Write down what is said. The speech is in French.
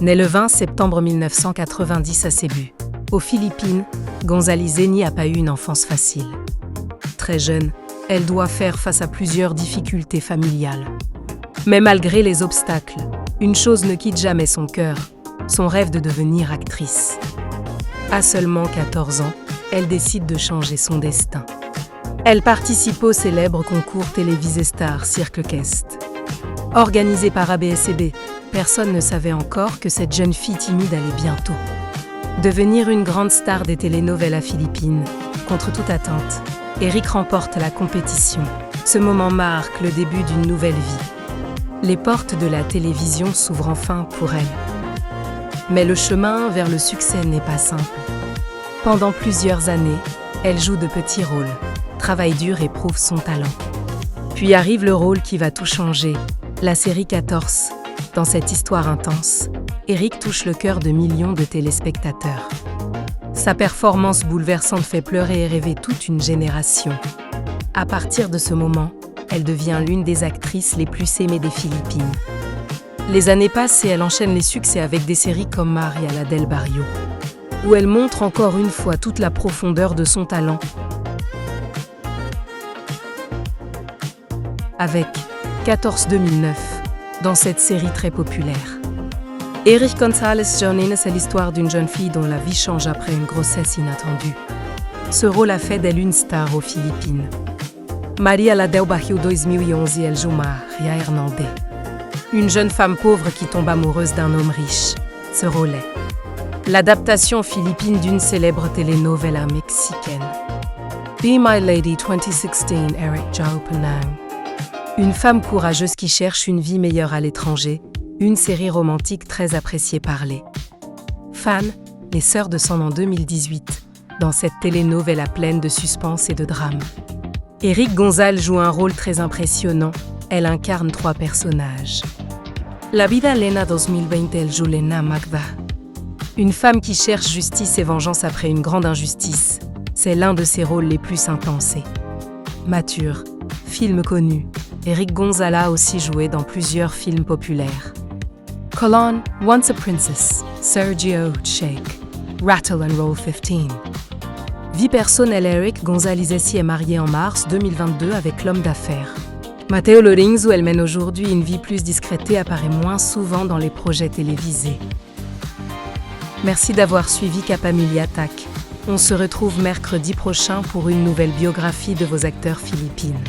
Née le 20 septembre 1990 à Cebu, aux Philippines, González Eni n'a pas eu une enfance facile. Très jeune, elle doit faire face à plusieurs difficultés familiales. Mais malgré les obstacles, une chose ne quitte jamais son cœur, son rêve de devenir actrice. À seulement 14 ans, elle décide de changer son destin. Elle participe au célèbre concours télévisé Star Circle Quest. Organisé par ABS-CB, personne ne savait encore que cette jeune fille timide allait bientôt devenir une grande star des télénovelas philippines. Contre toute attente, Eric remporte la compétition. Ce moment marque le début d'une nouvelle vie. Les portes de la télévision s'ouvrent enfin pour elle. Mais le chemin vers le succès n'est pas simple. Pendant plusieurs années, elle joue de petits rôles, travaille dur et prouve son talent. Puis arrive le rôle qui va tout changer, la série 14. Dans cette histoire intense, Eric touche le cœur de millions de téléspectateurs. Sa performance bouleversante fait pleurer et rêver toute une génération. À partir de ce moment, elle devient l'une des actrices les plus aimées des Philippines. Les années passent et elle enchaîne les succès avec des séries comme Maria la del Barrio, où elle montre encore une fois toute la profondeur de son talent. Avec 14-2009, dans cette série très populaire. Eric González Johnny, c'est l'histoire d'une jeune fille dont la vie change après une grossesse inattendue. Ce rôle a fait d'elle une star aux Philippines. Maria la del Barrio 2011, elle joue Maria Hernandez, une jeune femme pauvre qui tombe amoureuse d'un homme riche. Ce rôle est l'adaptation philippine d'une célèbre telenovela mexicaine. Be My Lady 2016, Eric Joe Penang. Une femme courageuse qui cherche une vie meilleure à l'étranger, une série romantique très appréciée par les fans, les Sœurs de Sang en 2018, dans cette telenovela pleine de suspense et de drame. Eric González joue un rôle très impressionnant, elle incarne 3 personnages. La Vida Lena 2020, elle joue Lena Magda. Une femme qui cherche justice et vengeance après une grande injustice, c'est l'un de ses rôles les plus intenses et matures. Film connu, Eric González a aussi joué dans plusieurs films populaires. Colon, Once a Princess, Sergio Shake, Rattle and Roll 15. Vie personnelle, Eric González est mariée en mars 2022 avec l'homme d'affaires Mateo Lorings, où elle mène aujourd'hui une vie plus discrète et apparaît moins souvent dans les projets télévisés. Merci d'avoir suivi Capamilli Attack. On se retrouve mercredi prochain pour une nouvelle biographie de vos acteurs philippines.